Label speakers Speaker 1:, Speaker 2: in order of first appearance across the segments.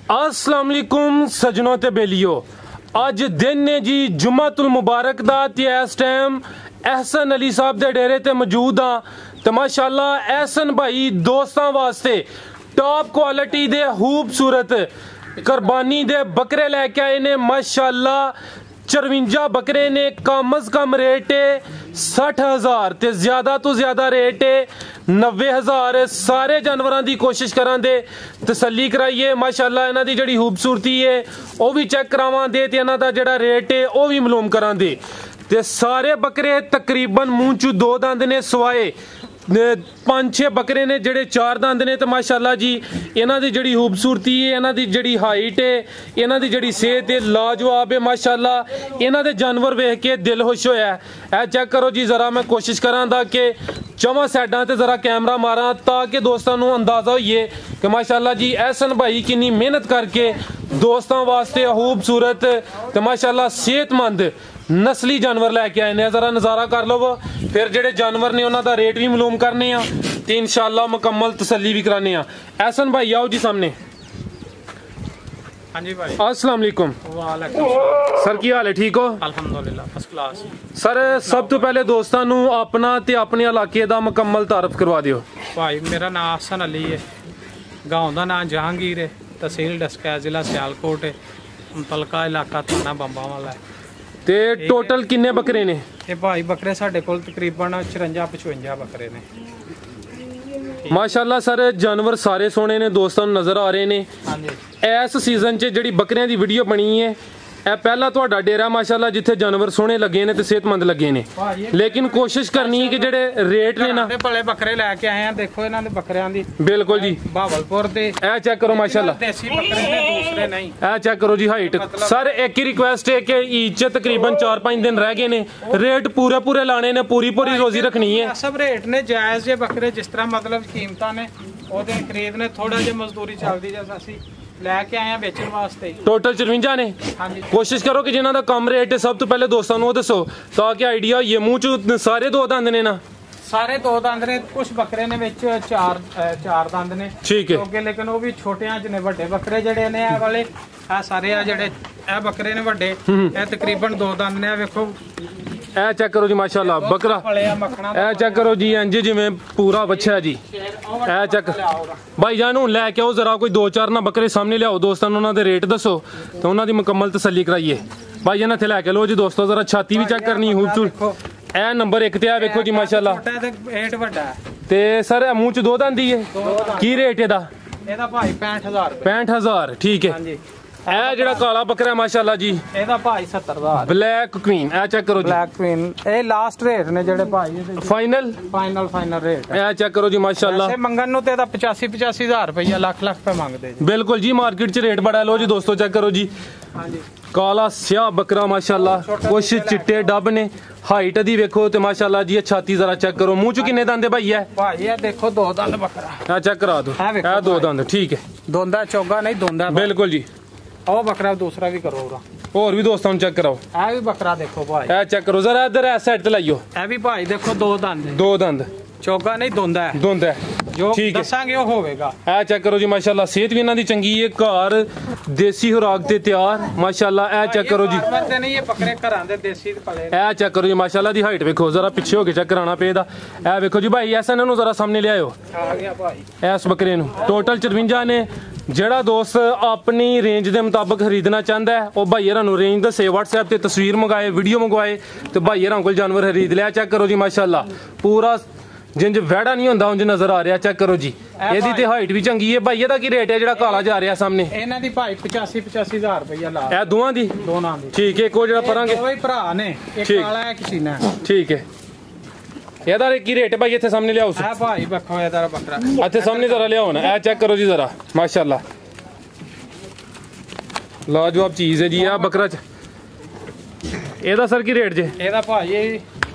Speaker 1: अस्सलाम वालेकुम सजनों ते बेलियो। अज दिन ने जी जुम्मतुल मुबारक दा ते इस टाइम एहसन अली साहब दे डेरे ते मौजूद हाँ। तो माशाल्लाह एहसन भाई दोस्तां वास्ते टॉप क्वालिटी दे खूबसूरत कुर्बानी दे बकरे लैके आए ने। माशाल्लाह 54 बकरे ने। कम अज कम रेट है 60,000 ते ज्यादा तो ज्यादा रेट है 90,000। सारे जानवरों की कोशिश करा दे तसल्ली कराइए। माशाल्लाह इन्हां दी जिहड़ी खूबसूरती है वह भी चेक करावां दे ते इन्हां दा जिहड़ा रेट है वह भी मालूम करा दे। ते सारे बकरे तकरीबन मूँह चू 2 दंद ने सवाए 5-6 बकरे ने जेडे 4 दंद ने। तो माशाल्लाह जी इन्हां दी जिहड़ी खूबसूरती है, इन्हां दी जिहड़ी हाइट है, इन्हां दी जिहड़ी सेहत है लाजवाब है। माशाल्लाह इन्हां दे जानवर वेख के दिल खुश होया है। चेक करो जी जरा मैं कोशिश करां दा कि चौवां साइडां ते जरा कैमरा मारा ताकि दोस्तों नूं अंदाजा होइए कि माशाल्लाह जी एहसन भाई कितनी मेहनत करके दोस्तों वास्ते खूबसूरत ते माशाल्लाह सेहतमंद नस्ली जानवर लैके आए ने। जरा नज़ारा कर लो फिर जेडे जानवर ने उन्हों का रेट भी मालूम करने ते इंशाल्लाह मुकम्मल तसल्ली भी कराने। एहसन भाई आओ जी सामने।
Speaker 2: हाँ जी भाई
Speaker 1: अस्सलाम वालेकुम। सर की हाल है, ठीक हो?
Speaker 2: अल्हम्दुलिल्लाह फर्स्ट क्लास।
Speaker 1: सर सब तो पहले दोस्तों नूं अपना ते अपने इलाके का मुकम्मल तारफ करवा दियो। भाई
Speaker 2: मेरा नाम हसन अली है, गाँव का नाम जहांगीर है, तहसील डस्का जिला सियालकोट है, मुतलका इलाका थाना बंबा वाला है।
Speaker 1: ते टोटल किन्ने बकरे ने?
Speaker 2: ये भाई बकरे साढ़े कोल तकरीबन 54-55 बकरे ने।
Speaker 1: माशाल्लाह सर जानवर सारे सोने ने दोस्तों नज़र आ रहे ने।
Speaker 2: हाँ जी
Speaker 1: इस सीजन च जिहड़ी बकरियां दी वीडियो बनी है ए पहला तुहाडा डेरा माशाल्लाह जिथे जानवर सोहने लगे ने ते सेहतमंद लगे ने। लेकिन कोशिश करनी है कि जेडे रेट ने ना
Speaker 2: भले बकरे लैके आए हैं। देखो इन्हां दे बकरियां दी
Speaker 1: बिल्कुल जी
Speaker 2: बहावलपुर दे
Speaker 1: ए चेक करो माशाल्लाह
Speaker 2: देसी बकरे ने, दूसरे नहीं।
Speaker 1: ए चेक करो जी हाइट। सर एक ही रिक्वेस्ट है कि ईद च तकरीबन 4-5 दिन रह गए ने, रेट पूरे लाने ने, पूरी रोजी रखनी है।
Speaker 2: सब रेट ने जायज जे बकरे जिस तरह मतलब कीमतां ने ओदे खरीदने थोड़ा जिहा मजदूरी चलदी जैसा असीं लैके आए हैं बेचने वास्ते।
Speaker 1: टोटल 54 ने। कोशिश करो कि जिन्हों का कम रेट है सब तो पहले दोस्तों को दसो ताकि आइडिया होइए। मूँह चू सारे 2 दंद ने ना? सारे
Speaker 2: 2 दंद ने, कुछ बकरे ने विच 4 दंद ने।
Speaker 1: ठीक है
Speaker 2: लेकिन वो भी छोटे च ने। वड्डे बकरे जेडे ने ए वाले आ सारे आ जेडे ए बकरे ने वड्डे ए तकरीबन 2 दंद ने। वेखो
Speaker 1: ए चेक करो जी माशाल्लाह बकरा। ए चेक करो जी इंज जिवें पूरा बच्चा जी। ए चेक भाई जान हूँ लैके आओ जरा कोई 2-4 ना बकरे सामने लियाओ दोस्तों ने, उन्होंने रेट दसो तो उन्होंने मुकम्मल तसल्ली कराइए। भाई इन्हें इत्थे लैके लो जी दोस्तों। जरा छाती भी चेक करनी खूबसूरत। ए नंबर 1 ते आ वेखो जी माशाल्लाह। ते सर मूँह च 2 दंद ही है। की रेट एदा?
Speaker 2: एदा भाई 65,000।
Speaker 1: 65,000 ठीक है। ए जेड़ा काला बकरा है माशाल्लाह जी
Speaker 2: एदा भाई 70,000।
Speaker 1: ब्लैक क्वीन ए चेक करो जी।
Speaker 2: ब्लैक क्वीन ए लास्ट रेट ने जेड़े भाई फाइनल रेट
Speaker 1: ए चेक करो जी माशाल्लाह।
Speaker 2: ऐसे मंगन नु ते दा 85,000 रुपया लाख पे मांगदे जी।
Speaker 1: बिल्कुल जी मार्केट च रेट बड़ा। लो जी दोस्तों चेक करो जी।
Speaker 2: हां जी
Speaker 1: काला स्याह बकरा माशाल्लाह, कुछ चिट्टे डब ने। हाइट दी वेखो ते माशाल्लाह जी। छाती जरा चेक करो। मूँह चू किन्ने दंद है भाई? है
Speaker 2: भाई ये देखो 2 दंद बकरा।
Speaker 1: चेक करा दो। ए 2 दंद ठीक है।
Speaker 2: दोंदा चोगा नहीं दोंदा
Speaker 1: बिल्कुल जी।
Speaker 2: ओ बकरा दूसरा भी करो
Speaker 1: और भी दोस्तों चेक कराओ।
Speaker 2: ए भी बकरा देखो भाई।
Speaker 1: ए चेक करो जरा इधर इस साइड ते लाइयो।
Speaker 2: ए भी भाई देखो 2 दंद।
Speaker 1: 2 दंद
Speaker 2: चोगा नहीं दोंदा है।
Speaker 1: दोंदा है
Speaker 2: जो
Speaker 1: ठीक है
Speaker 2: दसांगे वो होवेगा।
Speaker 1: ए चेक करो जी माशाल्लाह। सेहत भी इन्हां दी चंगी है। घर देसी खुराक ते तैयार माशाल्लाह। ए चेक करो जी।
Speaker 2: नहीं ये बकरे घरां दे देसी पले।
Speaker 1: ए चेक करो जी माशाल्लाह दी हाइट वेखो। जरा पीछे होके चेक कराना पेदा। ए वेखो जी भाई ऐसा इन्हां नूं जरा सामने ले आयो।
Speaker 2: आ गया भाई
Speaker 1: इस बकरे नूं टोटल 54 ने। जेड़ा दोस्त अपनी रेंज के मुताबिक खरीदना चाहता है वह भाई हरां नूं रेंज दसे, व्हाट्सएप से तस्वीर मंगाए, वीडियो मंगवाए तो भाई हरां कोल जानवर खरीद लिया। चेक करो जी माशाल्लाह पूरा जिंज वैड़ा नहीं होंदा उंज नजर आ रहा। चेक करो जी एदी ते हाइट भी चंगी है। भाई एदा की रेट है जेड़ा काला जा रहा सामने?
Speaker 2: इन्हां दी भाई 85,000 रुपया ला।
Speaker 1: ए दोवां दी?
Speaker 2: दोनां दी
Speaker 1: ठीक है। को जेड़ा परांगे
Speaker 2: दोवे भरा ने, एक काला है एक सीना
Speaker 1: ठीक है। एदा की रेट है भाई? इत्थे सामने लियाओ।
Speaker 2: ए भाई देखो एदा बकरा
Speaker 1: इत्थे सामने जरा लियाओ ना। ए चेक करो जी जरा माशाल्लाह लाजवाब चीज है जी। आ बकरा एदा सर की रेट जे?
Speaker 2: एदा भाई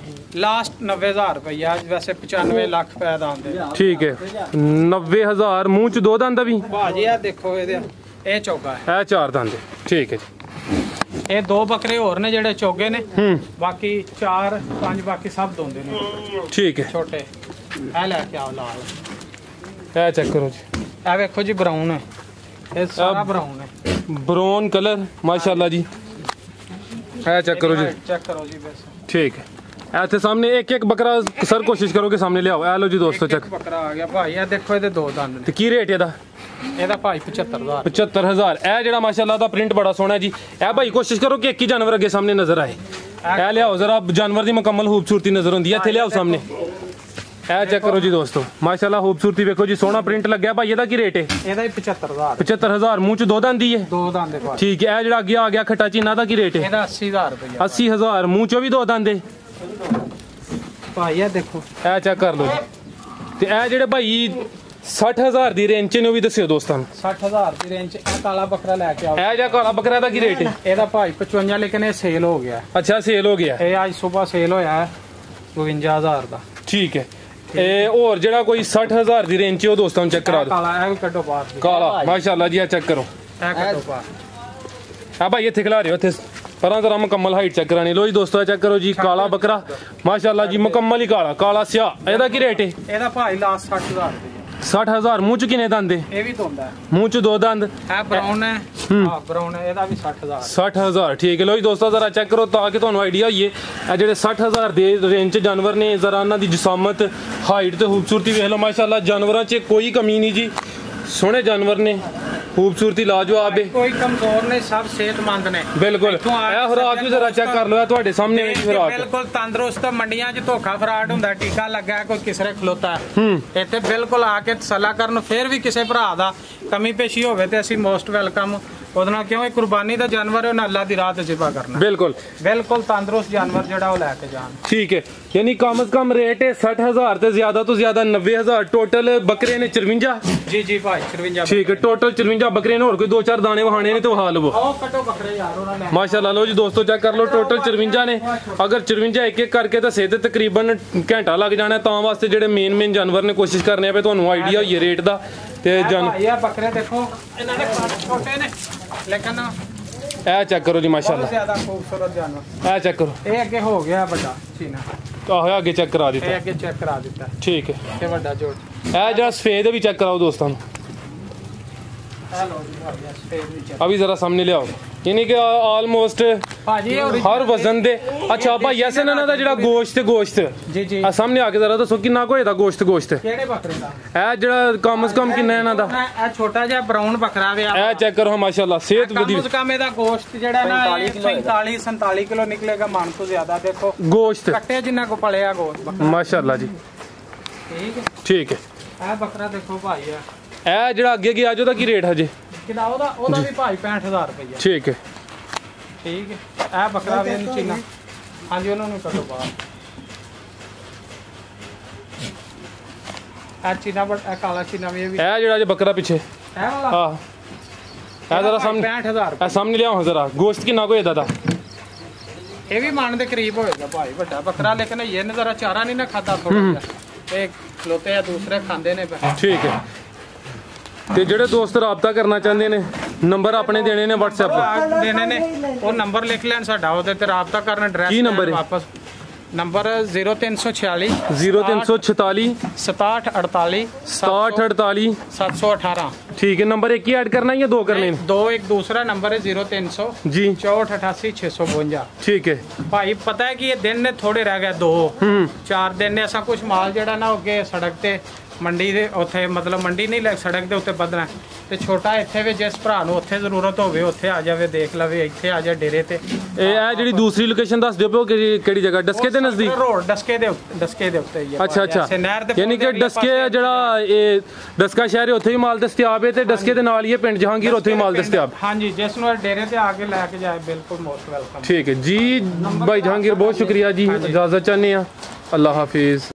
Speaker 2: लास्ट 90,000 रुपया, वैसे 95 लाख रुपया दाम दे।
Speaker 1: ठीक है 90,000। मूँह च 2 दंद भी
Speaker 2: भाजी आ देखो ए चौगा है।
Speaker 1: 4 दंद ठीक है जी।
Speaker 2: ये 2 बकरे और ने जेडे चौगे ने, बाकी 4-5 बाकी सब दोंदे ने
Speaker 1: ठीक है
Speaker 2: छोटे। ए लेके आओ लाल।
Speaker 1: ए चेक करो जी।
Speaker 2: ए वेखो जी ब्राउन है। ਇਹ ਸਾਰਾ ਬਰਾਊਨ ਹੈ,
Speaker 1: ब्राउन कलर माशाल्लाह जी। है चेक करो जी,
Speaker 2: चेक करो जी बस
Speaker 1: ठीक है। ऐसे सामने एक एक बकरा सर कोशिश करो कि सामने ले आओ। ए लो जी दोस्तों चेक
Speaker 2: बकरा आ गया भाई। ये देखो ਇਹਦੇ ਦੋ ਦੰਦ ਨੇ
Speaker 1: ਤੇ ਕੀ ਰੇਟ ਇਹਦਾ?
Speaker 2: ਇਹਦਾ ਭਾਈ 75000
Speaker 1: 75000। ਇਹ ਜਿਹੜਾ ਮਾਸ਼ਾਅੱਲਾ ਦਾ ਪ੍ਰਿੰਟ ਬੜਾ ਸੋਹਣਾ ਜੀ। ਇਹ ਭਾਈ ਕੋਸ਼ਿਸ਼ ਕਰੋ ਕਿ ਇੱਕ ਹੀ ਜਾਨਵਰ ਅੱਗੇ ਸਾਹਮਣੇ ਨਜ਼ਰ ਆਏ। ਇਹ ਲਿਆਓ ਜ਼ਰਾ, ਜਾਨਵਰ ਦੀ ਮੁਕੰਮਲ ਖੂਬਸੂਰਤੀ ਨਜ਼ਰ ਹੁੰਦੀ ਹੈ। ਇੱਥੇ ਲਿਆਓ ਸਾਹਮਣੇ। ਇਹ ਚੈੱਕ ਕਰੋ ਜੀ ਦੋਸਤੋ, ਮਾਸ਼ਾਅੱਲਾ ਖੂਬਸੂਰਤੀ ਵੇਖੋ ਜੀ, ਸੋਹਣਾ ਪ੍ਰਿੰਟ ਲੱਗਿਆ ਭਾਈ। ਇਹਦਾ ਕੀ ਰੇਟ ਹੈ?
Speaker 2: ਇਹਦਾ ਹੀ 75000।
Speaker 1: 75000। ਮੂੰਹ ਚ ਦੋ ਦੰਦ ਹੀ ਹੈ?
Speaker 2: ਦੋ ਦੰਦ ਦੇ ਭਾਈ।
Speaker 1: ਠੀਕ ਹੈ। ਇਹ ਜਿਹੜਾ ਅੱਗੇ ਆ ਗਿਆ ਖੱਟਾ ਚੀਨਾ ਦਾ ਕੀ ਰੇਟ ਹੈ?
Speaker 2: ਇਹਦਾ 80000 ਰੁਪਏ।
Speaker 1: 80000। ਮੂੰਹ ਚੋਂ ਵੀ ਦੋ ਦੰਦ ਹੈ
Speaker 2: ਭਾਈ। ਇਹ ਦੇਖੋ,
Speaker 1: ਇਹ ਚੈੱਕ ਕਰ ਲਓ ਜੀ। ਤੇ ਇਹ ਜਿਹੜੇ ਭਾਈ 60000 ਦੀ ਰੇਂਜ ਚ ਨੇ ਉਹ ਵੀ ਦੱਸਿਓ ਦੋਸਤਾਂ ਨੂੰ।
Speaker 2: 60000 ਦੀ ਰੇਂਜ ਚ ਇਹ ਕਾਲਾ ਬੱਕਰਾ ਲੈ ਕੇ ਆਓ।
Speaker 1: ਇਹ ਜਿਹੜਾ ਕਾਲਾ ਬੱਕਰਾ ਦਾ ਕੀ ਰੇਟ ਹੈ?
Speaker 2: ਇਹਦਾ ਭਾਈ 55, ਲੇਕਿਨ ਇਹ ਸੇਲ ਹੋ ਗਿਆ।
Speaker 1: ਅੱਛਾ ਸੇਲ ਹੋ ਗਿਆ।
Speaker 2: ਇਹ ਅੱਜ ਸਵੇਰ ਸੇਲ ਹੋਇਆ ਹੈ 52000 ਦਾ।
Speaker 1: ਠੀਕ ਹੈ। ਇਹ ਹੋਰ ਜਿਹੜਾ ਕੋਈ 60000 ਦੀ ਰੇਂਜ ਚ ਉਹ ਦੋਸਤਾਂ ਨੂੰ ਚੈੱਕ ਕਰਾ ਦਿਓ।
Speaker 2: ਕਾਲਾ ਇਹ ਵੀ ਕੱਢੋ ਬਾਹਰ।
Speaker 1: ਕਾਲਾ ਮਾਸ਼ਾਅੱਲਾ ਜੀ, ਇਹ ਚੈੱਕ ਕਰੋ।
Speaker 2: ਇਹ ਕੱਢੋ ਬਾਹਰ।
Speaker 1: ਆ ਭਾਈ ਇੱਥੇ ਖਿਲਾ ਰਹੇ ਹੋ, ਇੱਥੇ ਪਰਾਂ ਜ਼ਰਾ ਮੁਕੰਮਲ ਹਾਈਟ ਚੈੱਕ ਕਰਾਣੀ। ਲੋ ਜੀ ਦੋਸਤੋ ਚੈੱਕ ਕਰੋ ਜੀ, ਕਾਲਾ ਬੱਕਰਾ ਮਾਸ਼ਾਅੱਲਾ ਜੀ, ਮੁਕੰਮਲ ਹੀ ਕਾਲਾ ਕਾਲਾ ਸਿਆਹ। ਇਹਦਾ ਕੀ ਰੇਟ ਹੈ?
Speaker 2: ਇਹਦਾ ਭਾਈ ਲਾਸਟ 60000 ਰੁਪਏ।
Speaker 1: 60000। ਮੂੰਹ ਚ ਕਿੰਨੇ ਦੰਦ ਹੈ?
Speaker 2: ਇਹ ਵੀ ਧੋਂਦਾ ਹੈ।
Speaker 1: ਮੂੰਹ ਚ ਦੋ ਦੰਦ।
Speaker 2: ਇਹ ਬਰਾਊਨ ਹੈ। ਹਾਂ ਬਰਾਊਨ ਹੈ। ਇਹਦਾ ਵੀ 60000।
Speaker 1: 60000 ਠੀਕ ਹੈ। ਲੋ ਜੀ ਦੋਸਤੋ ਜ਼ਰਾ ਚੈੱਕ ਕਰੋ ਤਾਂ ਕਿ ਤੁਹਾਨੂੰ ਆਈਡੀਆ ਹੋਈਏ। ਇਹ ਜਿਹੜੇ 60000 ਦੇ ਰੇਂਜ ਚ ਜਾਨਵਰ ਨੇ, ਜ਼ਰਾ ਇਹਨਾਂ ਦੀ ਜਿਸਾਮਤ, ਹਾਈਟ ਤੇ ਖੂਬਸੂਰਤੀ ਵੇਖ ਲਓ। ਮਾਸ਼ਾਅੱਲਾ ਜਾਨਵਰਾਂ ਚ ਕੋਈ ਕਮੀ ਨਹੀਂ ਜੀ, ਸੋਹਣੇ ਜਾਨਵਰ ਨੇ, ਖੂਬਸੂਰਤੀ ਲਾਜਵਾਬ ਹੈ।
Speaker 2: ਕੋਈ ਕਮਜ਼ੋਰ ਨਹੀਂ, ਸਭ ਸਿਹਤਮੰਦ ਨੇ।
Speaker 1: ਬਿਲਕੁਲ। ਇਹ ਖੁਰਾਕ ਵੀ ਜ਼ਰਾ ਚੈੱਕ ਕਰ ਲਓ, ਤੁਹਾਡੇ ਸਾਹਮਣੇ ਹੈ ਖੁਰਾਕ।
Speaker 2: ਬਿਲਕੁਲ ਤੰਦਰੁਸਤ। ਮੰਡੀਆਂ 'ਚ ਧੋਖਾ ਫਰਾਡ ਹੁੰਦਾ, ਟੀਕਾ ਲੱਗਾ, ਕੋਈ ਕਿਸਰੇ ਖਲੋਤਾ। ਇੱਥੇ ਬਿਲਕੁਲ ਆ ਕੇ ਤਸੱਲਾ ਕਰਨ। ਫਿਰ ਵੀ ਕਿਸੇ ਭਰਾ ਦਾ ਕਮੀ ਪੇਸ਼ੀ ਹੋਵੇ ਤੇ ਅਸੀਂ ਮੋਸਟ ਵੈਲਕਮ ਉਹਦੇ ਨਾਲ, ਕਿਉਂ ਇਹ ਕੁਰਬਾਨੀ ਦਾ ਜਾਨਵਰ ਹੈ, ਉਹਨਾਂ ਅੱਲਾ ਦੀ ਰਾਹ ਤੇ ਜ਼ਿਬਾ ਕਰਨਾ।
Speaker 1: ਬਿਲਕੁਲ
Speaker 2: ਬਿਲਕੁਲ ਤੰਦਰੁਸਤ ਜਾਨਵਰ ਜਿਹੜਾ ਉਹ ਲੈ ਕੇ ਜਾਣ।
Speaker 1: ਠੀਕ ਹੈ। ਯਾਨੀ ਕਮ ਸੇ ਕਮ ਰੇਟ ਹੈ 60000 ਤੇ ਜ਼ਿਆਦਾ ਤੋਂ ਜ਼ਿਆਦਾ 90000। ਟੋਟਲ ਬੱਕਰੇ ਨੇ 54।
Speaker 2: ਜੀ ਜੀ ਭਾਈ 54।
Speaker 1: ਠੀਕ ਹੈ। ਟੋਟਲ 54 ਬੱਕਰੇ ਨੇ। ਹੋਰ ਕੋਈ ਦੋ ਚਾਰ ਦਾਣੇ ਵਹਾਣੇ ਨੇ ਤੇ ਵਹਾ ਲਵੋ।
Speaker 2: ਉਹ ਕੱਟੋ ਬੱਕਰੇ ਯਾਰ ਉਹਨਾਂ ਨੇ।
Speaker 1: ਮਾਸ਼ਾਅੱਲਾ। ਲੋ ਜੀ ਦੋਸਤੋ ਚੈੱਕ ਕਰ ਲਓ, ਟੋਟਲ 54 ਨੇ। ਅਗਰ 54 ਇੱਕ ਇੱਕ ਕਰਕੇ ਦੱਸੇ ਤੇ ਤਕਰੀਬਨ ਘੰਟਾ ਲੱਗ ਜਾਣਾ। ਤਾਂ ਵਾਸਤੇ ਜਿਹੜੇ ਮੇਨ ਜਾਨਵਰ ਨੇ ਕੋਸ਼ਿਸ਼ ਕਰਨੇ ਆ ਵੀ ਤੁਹਾਨੂੰ ਆਈਡੀਆ ਹੋਈਏ ਰੇਟ ਦਾ। ਤੇ
Speaker 2: ਇਹ ਬੱਕਰੇ ਦੇਖੋ, ਇਹਨਾਂ ਦੇ ਕੱਦ ਛੋਟੇ ਨੇ ਲੇਕਿਨ
Speaker 1: ਇਹ ਚੈੱਕ ਕਰੋ ਜੀ ਮਾਸ਼ਾਅੱਲਾ,
Speaker 2: ਬਹੁਤ ਜ਼ਿਆਦਾ ਖੂਬਸੂਰਤ ਜਾਨਵਰ।
Speaker 1: ਇਹ ਚੈੱਕ ਕਰੋ।
Speaker 2: ਇਹ ਅੱਗੇ ਹੋ ਗਿਆ ਵੱਡਾ ਚੀਨਾ।
Speaker 1: ਆਹੋ ਅੱਗੇ ਚੈੱਕ ਕਰਾ ਦਿੱਤਾ।
Speaker 2: ਇਹ ਅੱਗੇ ਚੈੱਕ ਕਰਾ ਦਿੱਤਾ।
Speaker 1: ਠੀਕ ਹੈ।
Speaker 2: ਇਹ ਵੱਡਾ ਜੋੜ।
Speaker 1: ਇਹ ਜਿਹੜਾ ਸਫੇਦ ਵੀ ਚੈੱਕ ਕਰਾਓ ਦੋਸਤਾਂ ਨੂੰ।
Speaker 2: हेलो जी भाई स्पेस भी चेक।
Speaker 1: अभी जरा सामने ले आओ। यानी कि ऑलमोस्ट
Speaker 2: भाजी
Speaker 1: हर वजन दे। अच्छा भाई ऐसे ना ਦਾ ਜਿਹੜਾ ਗੋਸ਼ਤ
Speaker 2: ਜੀ ਜੀ
Speaker 1: ਆ ਸਾਹਮਣੇ ਆ ਕੇ ਜ਼ਰਾ ਦੱਸੋ ਕਿੰਨਾ ਕੁ ਹੋਏਦਾ ਗੋਸ਼ਤ
Speaker 2: ਕਿਹੜੇ ਬੱਕਰੇ ਦਾ?
Speaker 1: ਇਹ ਜਿਹੜਾ ਕਮ ਸੇ ਕਮ ਕਿੰਨਾ ਇਹਨਾਂ ਦਾ?
Speaker 2: ਇਹ ਛੋਟਾ ਜਿਹਾ ਬਰਾਊਨ ਬੱਕਰਾ ਵੇ।
Speaker 1: ਇਹ ਚੈੱਕ ਕਰੋ ਮਾਸ਼ਾਅੱਲਾ, ਸਿਹਤ ਵਧੀਆ।
Speaker 2: ਕਮ ਸੇ ਕਮ ਇਹਦਾ ਗੋਸ਼ਤ ਜਿਹੜਾ ਨਾ 45 47 ਕਿਲੋ ਨਿਕਲੇਗਾ, ਮਨ ਤੋਂ ਜ਼ਿਆਦਾ। ਦੇਖੋ
Speaker 1: ਗੋਸ਼ਤ
Speaker 2: ਕੱਟੇ ਜਿੰਨਾ ਕੋ ਪਲਿਆ ਗੋਸ਼ਤ ਬੱਕਰਾ
Speaker 1: ਮਾਸ਼ਾਅੱਲਾ ਜੀ।
Speaker 2: ਠੀਕ ਹੈ
Speaker 1: ਠੀਕ ਹੈ।
Speaker 2: ਇਹ ਬੱਕਰਾ ਦੇਖੋ ਭਾਈ ਆ।
Speaker 1: ਇਹ ਜਿਹੜਾ ਅੱਗੇ ਗਿਆ ਉਹਦਾ ਕੀ ਰੇਟ ਹਜੇ?
Speaker 2: ਕਿਦਾ ਉਹਦਾ ਵੀ ਭਾਈ 65000 ਰੁਪਏ।
Speaker 1: ਠੀਕ ਹੈ।
Speaker 2: ਠੀਕ ਹੈ। ਇਹ ਬੱਕਰਾ ਵੇ ਚੀਨਾ। ਹਾਂਜੀ ਉਹਨਾਂ ਨੂੰ ਕੱਢੋ ਬਾਹਰ। ਇਹ ਚੀਨਾ ਇਹ ਕਾਲਾ ਚੀਨਾ ਵੀ। ਇਹ
Speaker 1: ਜਿਹੜਾ ਜੇ ਬੱਕਰਾ ਪਿੱਛੇ
Speaker 2: ਇਹ ਵਾਲਾ
Speaker 1: ਹਾਂ, ਇਹ ਜ਼ਰਾ ਸਾਹਮਣੇ
Speaker 2: 65000
Speaker 1: ਇਹ ਸਾਹਮਣੇ ਲਿਆਓ ਜ਼ਰਾ। ਗੋਸ਼ਤ ਕਿੰਨਾ ਕੁ ਇਹਦਾ?
Speaker 2: ਇਹ ਵੀ ਮਨ ਦੇ ਕਰੀਬ ਹੋਏਗਾ ਭਾਈ, ਵੱਡਾ ਬੱਕਰਾ। ਲੇਕਿਨ ਇਹ ਨੇ ਜ਼ਰਾ ਚਾਰਾ ਨਹੀਂ ਨਾ ਖਾਦਾ ਥੋੜਾ ਜਿਹਾ। ਇਹ ਖਲੋਤੇ ਆ ਦੂਸਰੇ ਖਾਂਦੇ ਨੇ।
Speaker 1: ਠੀਕ ਹੈ। ਤੇ ਜਿਹੜੇ ਦੋਸਤ ਰਾਬਤਾ ਕਰਨਾ ਚਾਹੁੰਦੇ ਨੇ, ਨੰਬਰ ਆਪਣੇ ਦੇਣੇ ਨੇ WhatsApp
Speaker 2: ਦੇਣੇ ਨੇ, ਉਹ ਨੰਬਰ ਲਿਖ ਲੈਣ ਸਾਡਾ, ਉਹਦੇ ਤੇ ਰਾਬਤਾ ਕਰਨ। ਐਡਰੈਸ
Speaker 1: ਕੀ ਨੰਬਰ ਹੈ?
Speaker 2: ਵਾਪਸ ਨੰਬਰ 0346
Speaker 1: 0346
Speaker 2: 6748
Speaker 1: 6748
Speaker 2: 718।
Speaker 1: ठीक है। नंबर एक ही ऐड करना है या दो करने हैं?
Speaker 2: दो। एक दूसरा नंबर है 0300
Speaker 1: जी
Speaker 2: 6488 652।
Speaker 1: ठीक है
Speaker 2: भाई पता है कि ये दिन ने थोड़े रह गए, 2-4 दिन ने ऐसा कुछ माल जड़ा ना हो गए सड़क ते ਮੰਡੀ ਦੇ ਉੱਥੇ, ਮਤਲਬ ਮੰਡੀ ਨਹੀਂ ਲੈ ਸੜਕ ਦੇ ਉੱਤੇ ਵਧਣਾ ਤੇ ਛੋਟਾ ਇੱਥੇ ਵੀ ਜਿਸ ਭਰਾ ਨੂੰ ਉੱਥੇ ਜ਼ਰੂਰਤ ਹੋਵੇ ਉੱਥੇ ਆ ਜਾਵੇ, ਦੇਖ ਲਵੇ, ਇੱਥੇ ਆ ਜਾ ਡੇਰੇ ਤੇ। ਇਹ
Speaker 1: ਜਿਹੜੀ ਦੂਸਰੀ ਲੋਕੇਸ਼ਨ ਦੱਸ ਦਿਓ ਕਿਹੜੀ ਜਗ੍ਹਾ? ਡਸਕੇ ਦੇ ਨਜ਼ਦੀਕ?
Speaker 2: ਰੋਡ ਡਸਕੇ ਦੇ ਉੱਤੇ ਹੀ ਹੈ।
Speaker 1: ਅੱਛਾ ਅੱਛਾ। ਯਾਨੀ ਕਿ ਡਸਕੇ ਜਿਹੜਾ ਇਹ ਡਸਕਾ ਸ਼ਹਿਰ ਹੈ ਉੱਥੇ ਵੀ ਮਾਲ ਦਸਤਿਆਬ ਹੈ, ਤੇ ਡਸਕੇ ਦੇ ਨਾਲ ਹੀ ਪਿੰਡ ਜਹਾਂਗੀਰ ਉੱਥੇ ਵੀ ਮਾਲ ਦਸਤਿਆਬ।
Speaker 2: ਹਾਂਜੀ, ਜਿਸ ਨੂੰ ਡੇਰੇ ਤੇ ਆ ਕੇ ਲੈ ਕੇ ਜਾਏ ਬਿਲਕੁਲ ਮੋਸਟ ਵੈਲਕਮ।
Speaker 1: ਠੀਕ ਹੈ ਜੀ ਭਾਈ ਜਹਾਂਗੀਰ, ਬਹੁਤ ਸ਼ੁਕਰੀਆ ਜੀ। ਇਜਾਜ਼ਤ ਚਾਹੁੰਦੇ ਆ। ਅੱਲਾਹ ਹਾਫਿਜ਼।